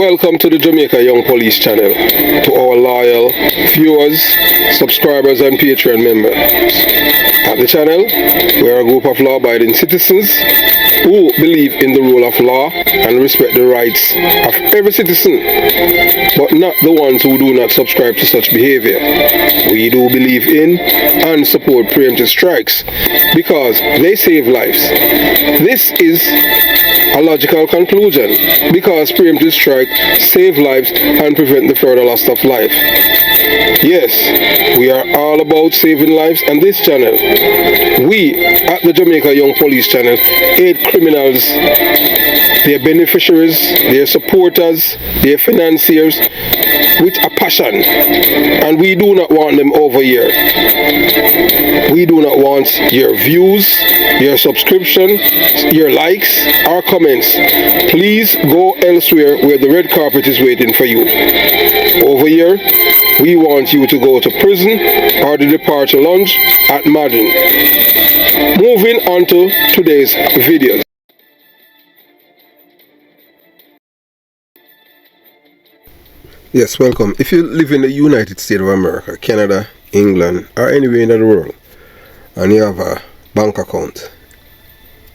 Welcome to the Jamaica Young Police channel, to our loyal viewers, subscribers and Patreon members. At the channel, we are a group of law-abiding citizens who believe in the rule of law and respect the rights of every citizen, but not the ones who do not subscribe to such behavior. We do believe in and support preemptive strikes because they save lives. This is a logical conclusion because preemptive strike save lives and prevent the further loss of life. Yes, we are all about saving lives on this channel. We at the Jamaica Young Police channel aid criminals, their beneficiaries, their supporters, their financiers with a passion, and we do not want them over here. We do not want your views, your subscription, your likes, or comments. Please go elsewhere where the red carpet is waiting for you. Over here, we want you to go to prison or the departure lounge at Madden. Moving on to today's video. Yes, welcome. If you live in the United States of America, Canada, England, or anywhere in the world, and you have a bank account,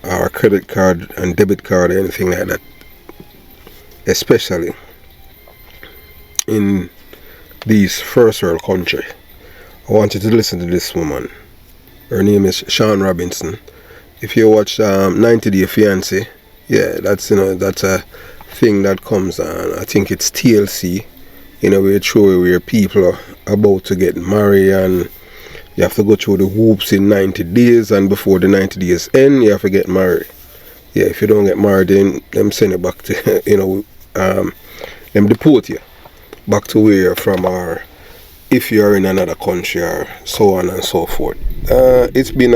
or a credit card and debit card, or anything like that, especially in these first world countries, I want you to listen to this woman. Her name is Shaun Robinson. If you watch 90 Day Fiancé, yeah, that's a thing that comes on. I think it's TLC. Where it's show where people are about to get married and you have to go through the hoops in 90 days, and before the 90 days end, you have to get married. Yeah, if you don't get married, then them send you back to, them deport you back to where you're from, or if you're in another country, or so on and so forth. It's been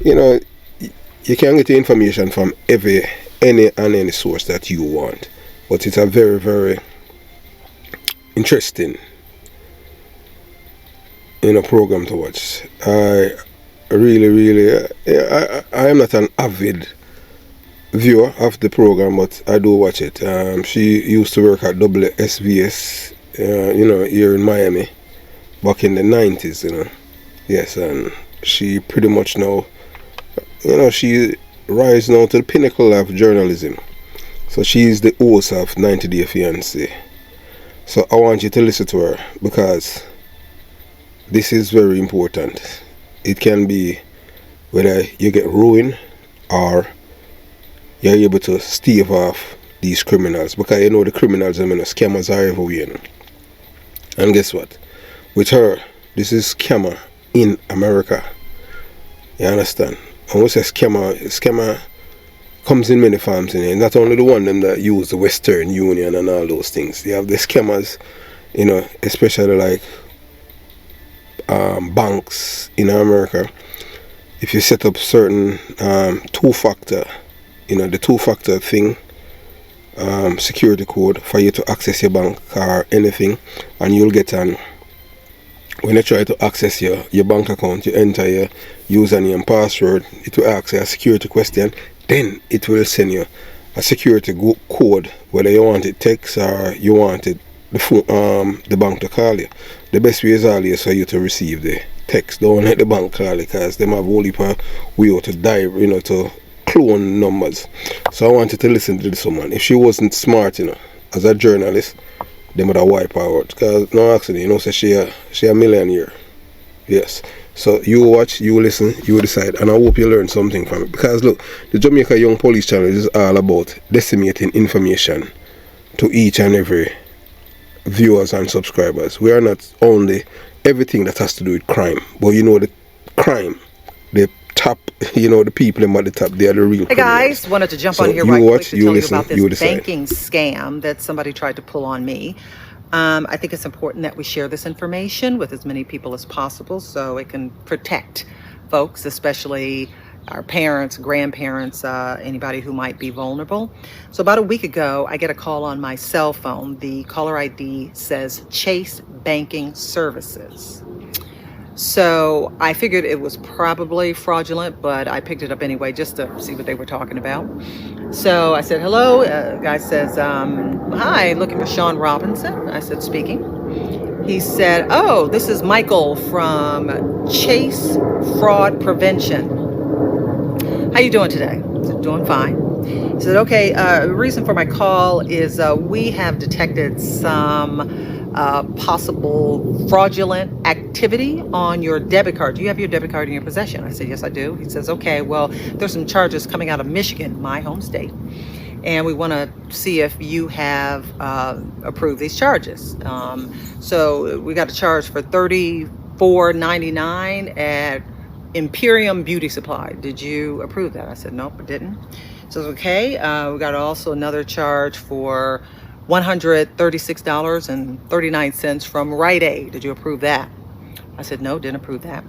you can get the information from any source that you want, but it's a very, very interesting program to watch. I really I am not an avid viewer of the program, but I do watch it. She used to work at WSVS here in Miami back in the 90s, yes, and she pretty much now she rise now to the pinnacle of journalism. So she is the host of 90 Day Fiancé. So I want you to listen to her because this is very important. It can be whether you get ruined or you're able to stave off these criminals, because the criminals, scammers are everywhere. And guess what? With her, this is scammer in America. You understand? And when we say scammer comes in many forms. Not only the one them that use the Western Union and all those things. You have the scammers, especially like banks in America. If you set up certain two-factor, the two-factor thing, security code for you to access your bank or anything, and you'll get when you try to access your bank account, you enter your username and password, it will ask you a security question. Then it will send you a security code, whether you want it text or you want it the bank to call you. The best way is always for you to receive the text. Don't let the bank call you, because they have a whole heap of way to dive, to clone numbers. So I wanted to listen to this woman. If she wasn't smart, as a journalist, they would have wiped her out. Because no accident, so she a millionaire. Yes. So you watch, you listen, you decide, and I hope you learn something from it. Because look, the Jamaica Young Police channel is all about disseminating information to each and every viewers and subscribers. We are not only everything that has to do with crime, but the crime, the top, the people at the top, they are the real criminals. Hey guys, wanted to jump on here right quick to tell you about this banking scam that somebody tried to pull on me. I think it's important that we share this information with as many people as possible so it can protect folks, especially our parents, grandparents, anybody who might be vulnerable. So about a week ago, I get a call on my cell phone. The caller ID says Chase Banking Services. So I figured it was probably fraudulent, but I picked it up anyway just to see what they were talking about. So I said, hello. Guy says, hi, looking for Shaun Robinson. I said, speaking. He said, oh, this is Michael from Chase Fraud Prevention. How you doing today? I said, doing fine. He said, okay, the reason for my call is we have detected some possible fraudulent activity on your debit card. Do you have your debit card in your possession? I said, yes, I do. He says, okay, well, there's some charges coming out of Michigan, my home state, and we want to see if you have approved these charges. So we got a charge for $34.99 at Imperium Beauty Supply. Did you approve that? I said, nope, I didn't. So okay, we got also another charge for $136.39 from Rite Aid. Did you approve that? I said, no, didn't approve that.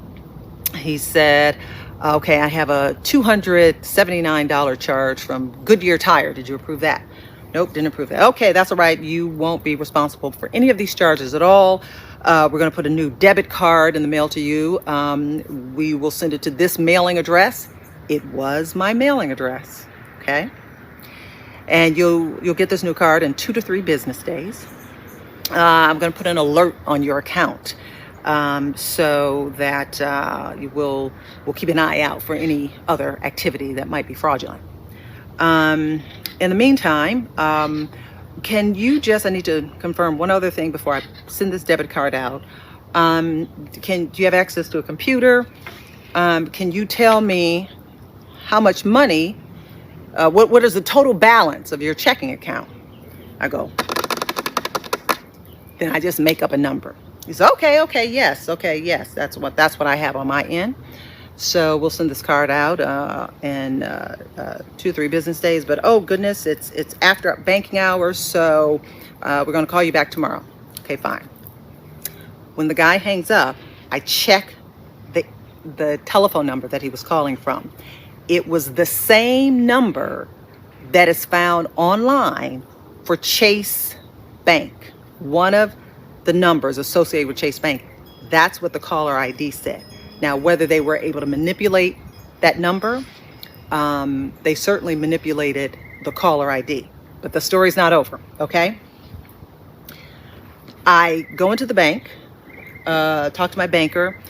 He said, okay, I have a $279 charge from Goodyear Tire. Did you approve that? Nope, didn't approve that. Okay, that's all right. You won't be responsible for any of these charges at all. We're going to put a new debit card in the mail to you. We will send it to this mailing address. It was my mailing address. Okay. And you'll get this new card in 2 to 3 business days. I'm going to put an alert on your account so that we'll keep an eye out for any other activity that might be fraudulent. In the meantime, can you just, I need to confirm one other thing before I send this debit card out. Do you have access to a computer? Can you tell me how much money, what is the total balance of your checking account? I go, then I just make up a number. He said, okay, yes, that's what I have on my end. So we'll send this card out in 2 or 3 business days. But oh goodness, it's after banking hours, so we're going to call you back tomorrow. Okay, fine. When the guy hangs up, I check the telephone number that he was calling from. It was the same number that is found online for Chase Bank. One of the numbers associated with Chase Bank. That's what the caller ID said. Now, whether they were able to manipulate that number, they certainly manipulated the caller ID. But the story's not over, okay? I go into the bank, talk to my banker.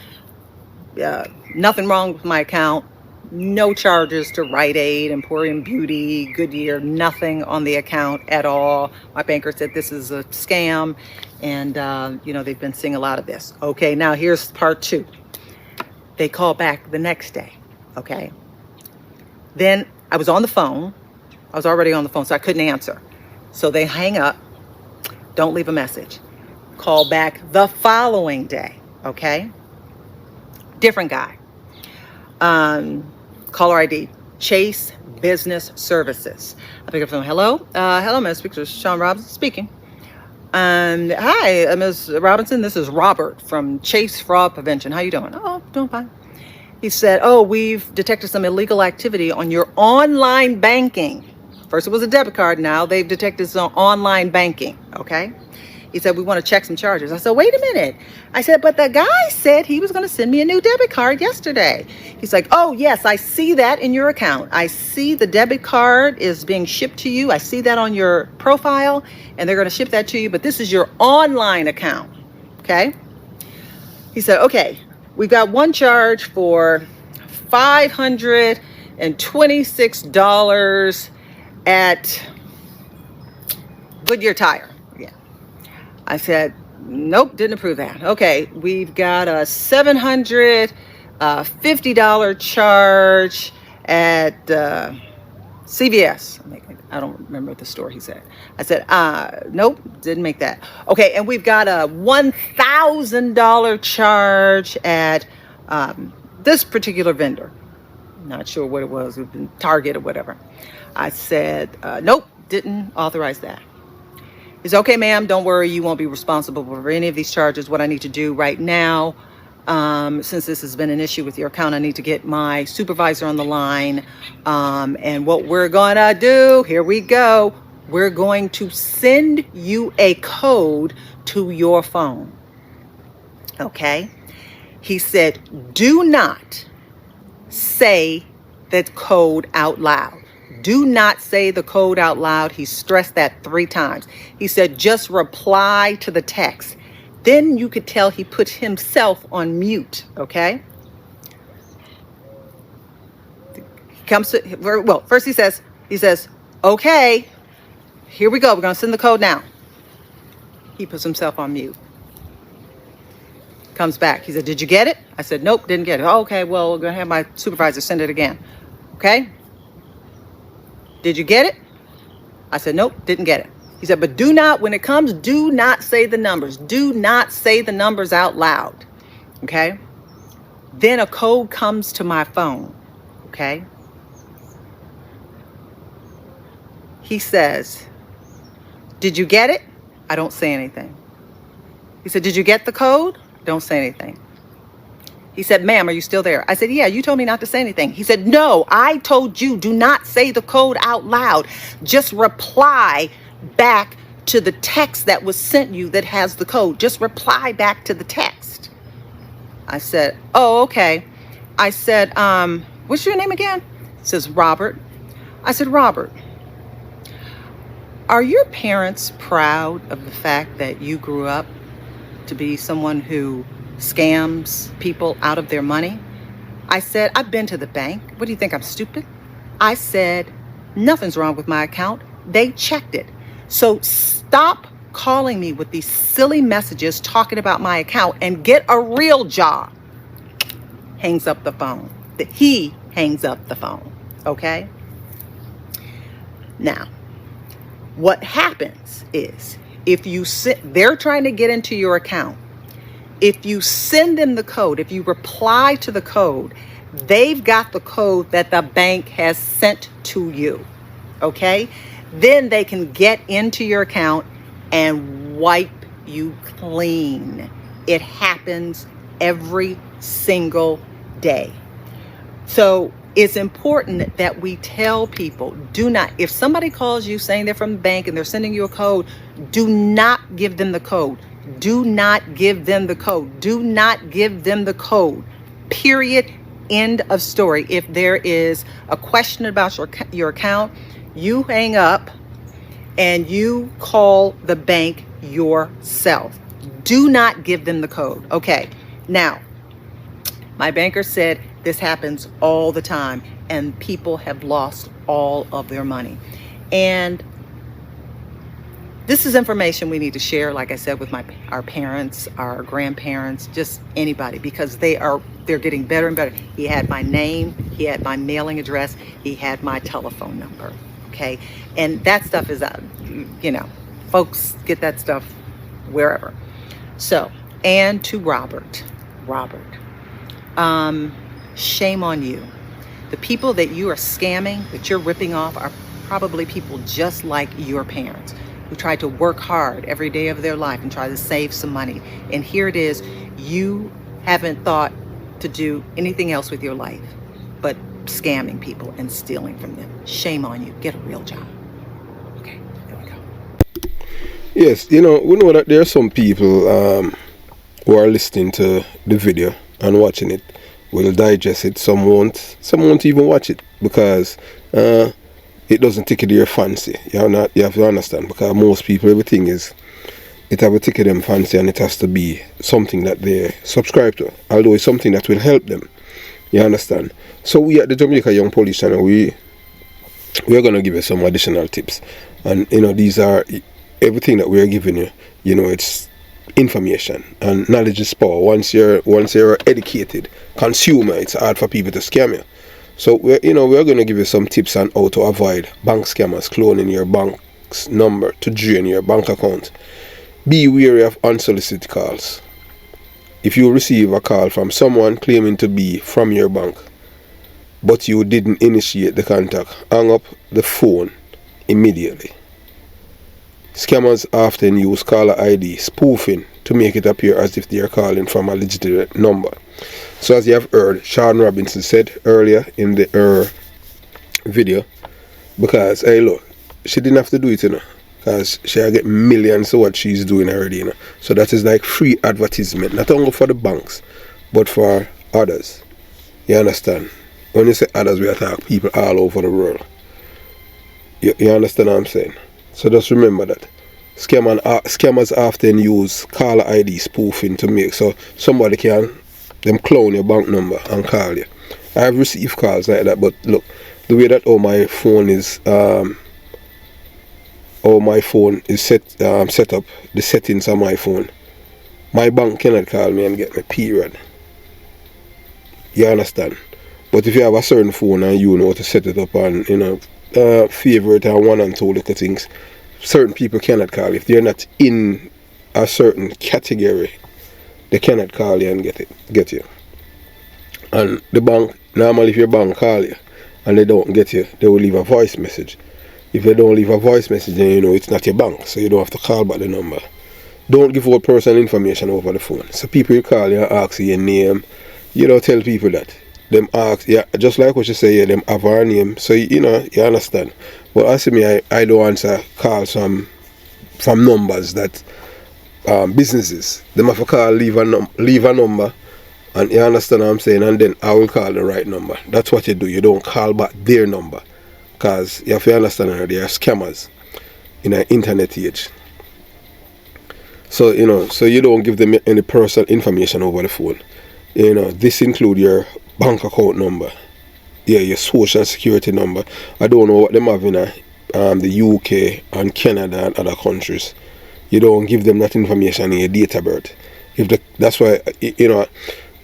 Nothing wrong with my account. No charges to Rite Aid, Emporium Beauty, Goodyear, nothing on the account at all. My banker said this is a scam, and they've been seeing a lot of this. Okay, now here's part 2. They call back the next day, okay? Then I was on the phone. I was already on the phone, so I couldn't answer. So they hang up, don't leave a message. Call back the following day, okay? Different guy. Caller ID, Chase Business Services. I pick up the phone. Hello, Ms. Speaker, Shaun Robinson speaking. Hi, Ms. Robinson. This is Robert from Chase Fraud Prevention. How you doing? Oh, doing fine. He said, oh, we've detected some illegal activity on your online banking. First it was a debit card. Now they've detected some online banking. Okay. He said, we want to check some charges. I said, wait a minute. I said, but the guy said he was going to send me a new debit card yesterday. He's like, oh, yes, I see that in your account. I see the debit card is being shipped to you. I see that on your profile, and they're going to ship that to you. But this is your online account. Okay. He said, okay, we've got one charge for $526 at Goodyear Tire. I said, nope, didn't approve that. Okay, we've got a $750 charge at CVS. I don't remember the store he said. I said, nope, didn't make that. Okay, and we've got a $1,000 charge at this particular vendor. Not sure what it was, Target or whatever. I said, nope, didn't authorize that. He's okay, ma'am, don't worry, you won't be responsible for any of these charges. What I need to do right now, since this has been an issue with your account, I need to get my supervisor on the line. And what we're gonna do, here we go, we're going to send you a code to your phone. Okay? He said, do not say that code out loud. Do not say the code out loud. He stressed that 3 times. He said, just reply to the text. Then you could tell he put himself on mute, okay? He comes to, well, first he says, okay, here we go. We're going to send the code now. He puts himself on mute. Comes back. He said, did you get it? I said, nope, didn't get it. Oh, okay, well, we're going to have my supervisor send it again. Okay? Did you get it? I said, nope, didn't get it. He said, but do not, when it comes, do not say the numbers. Do not say the numbers out loud. Okay? Then a code comes to my phone. Okay? He says, did you get it? I don't say anything. He said, did you get the code? Don't say anything. He said, ma'am, are you still there? I said, yeah, you told me not to say anything. He said, no, I told you, do not say the code out loud. Just reply back to the text that was sent you that has the code. Just reply back to the text. I said, oh, okay. I said, what's your name again? He says, Robert. I said, Robert, are your parents proud of the fact that you grew up to be someone who scams people out of their money? I said, I've been to the bank. What do you think, I'm stupid? I said, nothing's wrong with my account. They checked it. So stop calling me with these silly messages talking about my account and get a real job. Hangs up the phone. He hangs up the phone. Okay? Now, what happens is if you they're trying to get into your account. If you send them the code, if you reply to the code, they've got the code that the bank has sent to you. Okay? Then they can get into your account and wipe you clean. It happens every single day. So it's important that we tell people, do not, if somebody calls you saying they're from the bank and they're sending you a code, do not give them the code. Do not give them the code. Do not give them the code. Period. End of story. If there is a question about your account, you hang up and you call the bank yourself. Do not give them the code. Okay. Now, my banker said this happens all the time and people have lost all of their money. And this is information we need to share, like I said, with our parents, our grandparents, just anybody, because they're getting better and better. He had my name, he had my mailing address, he had my telephone number, okay? And that stuff is, folks get that stuff wherever. So, and to Robert, shame on you. The people that you are scamming, that you're ripping off, are probably people just like your parents, who try to work hard every day of their life and try to save some money. And here it is, you haven't thought to do anything else with your life but scamming people and stealing from them. Shame on you. Get a real job. Okay, there we go. Yes, we know that there are some people who are listening to the video and watching it, will digest it. Some won't even watch it because it doesn't tickle their fancy. You have to understand, because most people, everything is, it have a ticket them fancy, and it has to be something that they subscribe to, although it's something that will help them. You understand? So we at the Jamaica Young Police channel, we are going to give you some additional tips, and these are everything that we are giving you. It's information, and knowledge is power. Once you're educated consumer, it's hard for people to scam you. So we're going to give you some tips on how to avoid bank scammers cloning your bank's number to drain your bank account. Be wary of unsolicited calls. If you receive a call from someone claiming to be from your bank, but you didn't initiate the contact, hang up the phone immediately. Scammers often use caller ID spoofing to make it appear as if they are calling from a legitimate number. So as you have heard, Shaun Robinson said earlier in her video, because hey look, she didn't have to do it, because she'll get millions of what she's doing already, So that is like free advertisement, not only for the banks, but for others. You understand? When you say others, we attack people all over the world. You understand what I'm saying? So just remember that. Scammers often use caller ID spoofing to make so somebody can clone your bank number and call you. I've received calls like that, but look, the way that my phone is set up, the settings on my phone, my bank cannot call me and get me, period. You understand? But if you have a certain phone and you know to set it up and favorite and one and two little things, certain people cannot call you. If they're not in a certain category, they cannot call you and get you. And the bank, normally if your bank call you and they don't get you, they will leave a voice message. If they don't leave a voice message, then you know it's not your bank, so you don't have to call back the number. Don't give out personal information over the phone. So people you call you and ask you your name, you don't tell people that. Them ask, yeah, just like what you say, yeah, them have our name, so you understand. But as me, I don't answer calls from numbers that businesses. Them have to call, leave a number, and you understand what I'm saying, and then I will call the right number. That's what you do. You don't call back their number, because you have to understand that they are scammers in an internet age. So so you don't give them any personal information over the phone. This include your bank account number, your social security number. I don't know what them have in the UK and Canada and other countries. You don't give them that information in your date of birth. That's why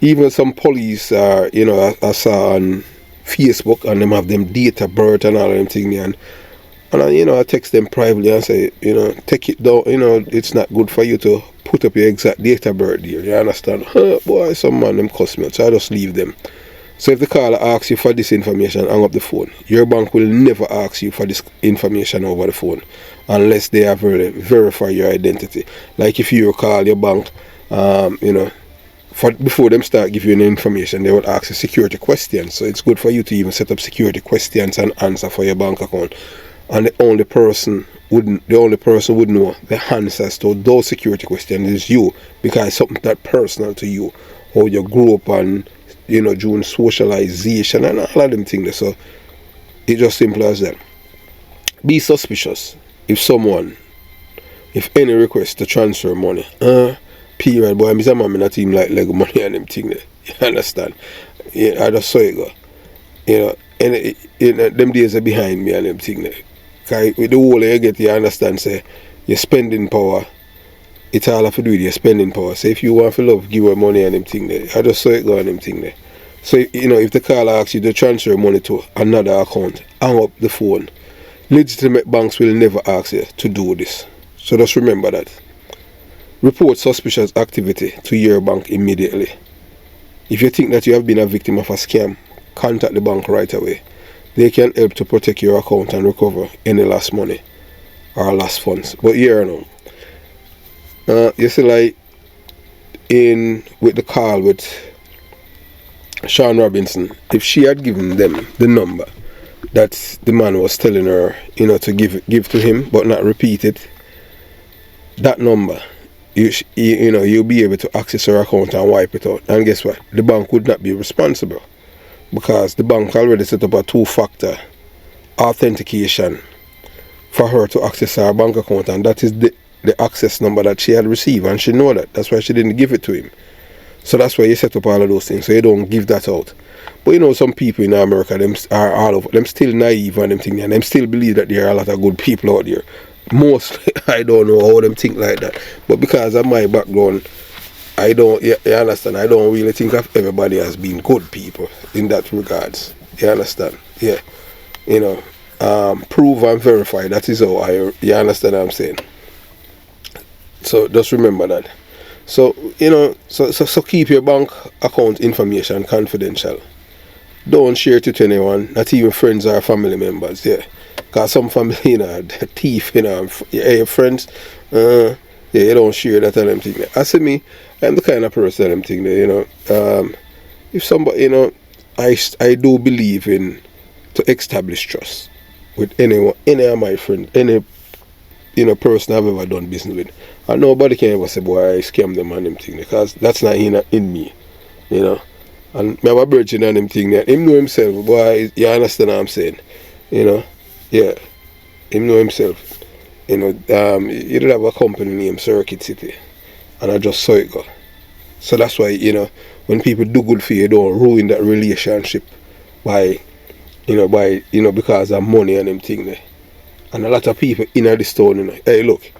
even some police are I saw on Facebook and them have them date of birth and all of them things, and I text them privately and say take it down. It's not good for you to put up your exact date of birth there. You understand? Boy, some man them cuss me, so I just leave them. So if the caller asks you for this information, hang up the phone. Your bank will never ask you for this information over the phone unless they have verify your identity. Like if you call your bank, before them start giving you the information, they will ask you security questions. So it's good for you to even set up security questions and answer for your bank account. And the only person would know the answers to those security questions is you, because it's something that personal to you, how you grew up and during socialization and all of them things. So it's just simple as that. Be suspicious if any request to transfer money, period, boy, I'm not even like Lego money and them things. You understand? Yeah, I just saw it go. And them days are behind me and them things. Because with the whole you get, you understand, say, your spending power, it's all have to do with your spending power. So if you want to love, give her money and them thing there. I just saw it go on them thing there. So if the caller asks you to transfer money to another account, hang up the phone. Legitimate banks will never ask you to do this. So just remember that. Report suspicious activity to your bank immediately. If you think that you have been a victim of a scam, contact the bank right away. They can help to protect your account and recover any lost money or lost funds. But here you see, like with the call with Shaun Robinson, if she had given them the number that the man was telling her, to give to him but not repeat it, that number, you'll be able to access her account and wipe it out. And guess what? The bank would not be responsible, because the bank already set up a two-factor authentication for her to access her bank account, and that is the access number that she had received, and she know that. That's why she didn't give it to him. So that's why you set up all of those things, so you don't give that out. But some people in America, them are all over, them still naive and them thing, and them still believe that there are a lot of good people out there. Mostly, I don't know how them think like that. But because of my background, I don't, you understand, I don't really think of everybody as being good people in that regards. You understand? Yeah. Prove and verify, that is how you understand what I'm saying? So just remember that. So, so keep your bank account information confidential. Don't share it to anyone, not even friends or family members, yeah. Because some family, they're thief, your friends, you don't share that and them thing. As for me, I'm the kind of person I'm thinking, if somebody, I do believe in to establish trust with anyone, any of my friends, any person I've ever done business with. And nobody can ever say, boy, I scam them and them thing, because that's not in me. you know. And me have a virgin and him thing there. Him know himself, boy, you understand what I'm saying? You know, yeah. Him know himself. You know, he did have a company named Circuit City. And I just saw it go. So that's why, you know, when people do good for you, don't ruin that relationship by because of money and them thing there. And a lot of people in this town, you know, hey look,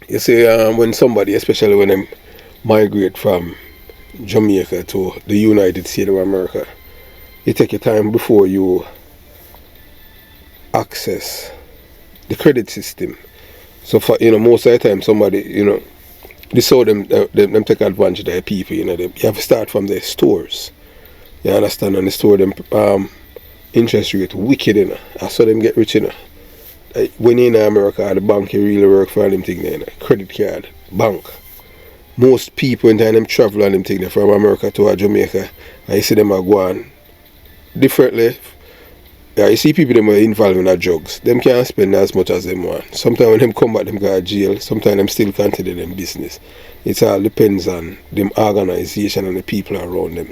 you see when somebody, especially when they migrate from Jamaica to the United States of America, you take your time before you access the credit system. So for, you know, most of the time somebody, you know, they saw them take advantage of their people, you know, you have to start from their stores. You understand? And the store them interest rate wicked, you know. I saw them get rich, you know. When you're in America, the bank you really work for them thing there, you know. Credit card, bank. Most people in time them travel and them thing there from America to Jamaica, and you see them are going differently. Yeah, you see people them are involved in the drugs. Them can't spend as much as them want. Sometimes when them come back, them go to jail. Sometimes them still continue them business. It all depends on them organization and the people around them.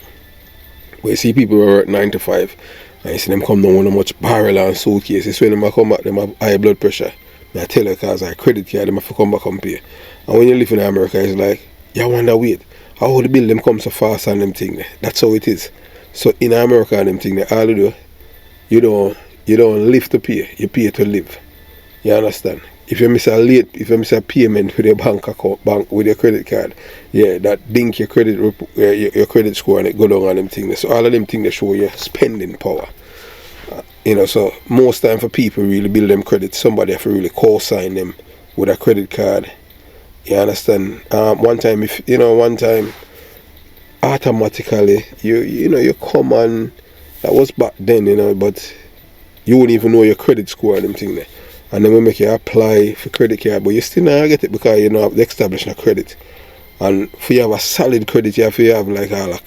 But you see people who work 9 to 5, and you see them come down with a much barrel and suitcases. When them come back, them have high blood pressure. I tell you, because I credit card, them have to come back and pay. And when you live in America, it's like, you wonder, wait, how the bill them come so fast and them thing there. That's how it is. So in America and them thing there, all you do, you don't live to pay, you pay to live. You understand? If you miss a payment with your bank with your credit card, yeah, that dink your credit score and it go down on them things. So all of them things they show you spending power. You know, so most time for people really build them credit, somebody have to really co-sign them with a credit card. You understand? One time automatically you come and that was back then, you know, but you wouldn't even know your credit score and them thing there. And then we make you apply for credit card, but you still not get it because you know they establish a credit. And for you have a solid credit, you have like a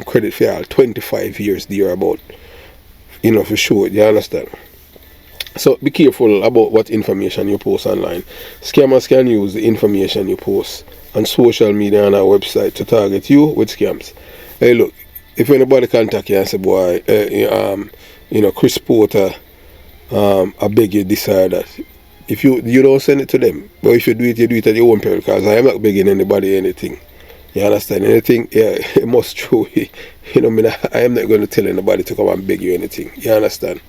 credit for all 25 years there about, you know, for sure. You understand? So be careful about what information you post online. Scammers can use the information you post on social media and our website to target you with scams. Hey, look, if anybody contact you and say, boy, you know, Chris Porter, I beg you decide that. If you don't send it to them, but if you do it at your own peril, because I am not begging anybody anything. You understand? Anything, yeah, it must true. You know, I am not going to tell anybody to come and beg you anything. You understand?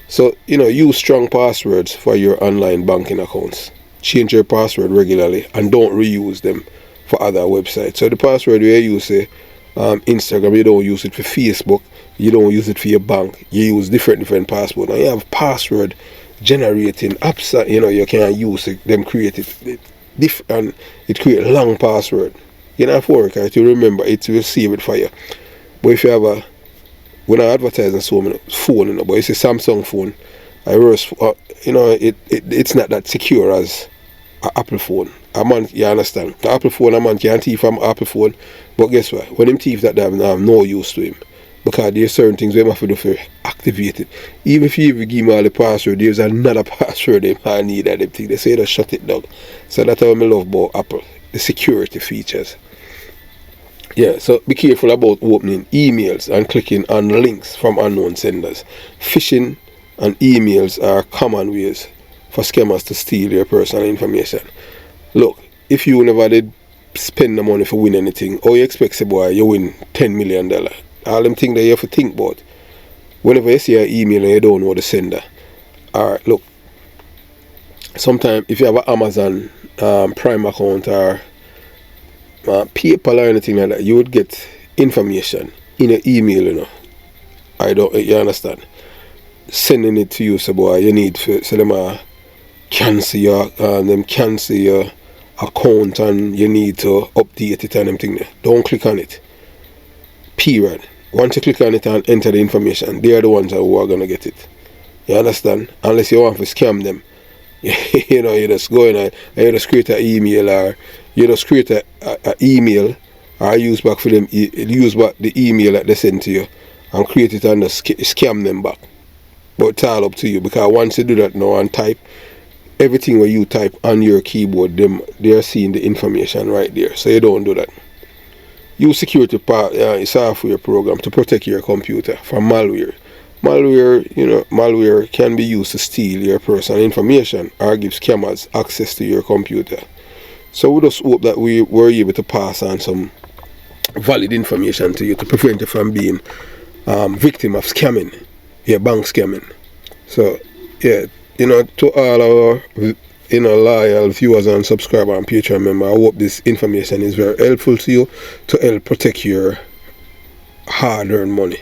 So, you know, use strong passwords for your online banking accounts. Change your password regularly and don't reuse them for other websites. So the password you use, say, Instagram, you don't use it for Facebook, you don't use it for your bank, you use different passwords. Now you have password generating apps that, you know, you can use it, them create it and it create long password. You know, for it, right? You remember it will save it for you. But if you have when I advertise on so many phone, you know, but it's a Samsung phone, you know, it's not that secure as an Apple phone. You understand? The Apple phone, a man can't thief from Apple phone, but guess what? When him thief that, they have no use to him. Because there's certain things they have to do for activate it. Even if you even give me all the password, there's another password they might need that thing. They say they shut it down. So that's how I love about Apple, the security features. Yeah, so be careful about opening emails and clicking on links from unknown senders. Phishing and emails are common ways for scammers to steal your personal information. Look, if you never did spend the money for win anything, or you expect, say, boy, you win $10 million. All them things that you have to think about. Whenever you see an email and you don't know the sender, alright, look, sometimes if you have an Amazon Prime account or PayPal or anything like that, you would get information in your email, you know. You understand? Sending it to you, so boy, you need to, so them cancel your account and you need to update it and them thing there. Don't click on it. Period. Once you click on it and enter the information, they are the ones who are gonna get it. You understand? Unless you want to scam them. You know, you just go in and you just create an email, or you just create an email, or use back for them, use back the email that they send to you and create it and just scam them back. But it's all up to you, because once you do that now and type everything where you type on your keyboard, they are seeing the information right there. So you don't do that. use security software program to protect your computer from malware. Malware can be used to steal your personal information or give scammers access to your computer. So we just hope that we were able to pass on some valid information to you to prevent you from being victim of scamming, bank scamming. So yeah, to all our loyal viewers and subscribers and Patreon members, I hope this information is very helpful to you to help protect your hard-earned money.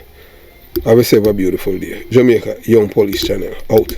Have yourself a beautiful day. Jamaica Young Police Channel out.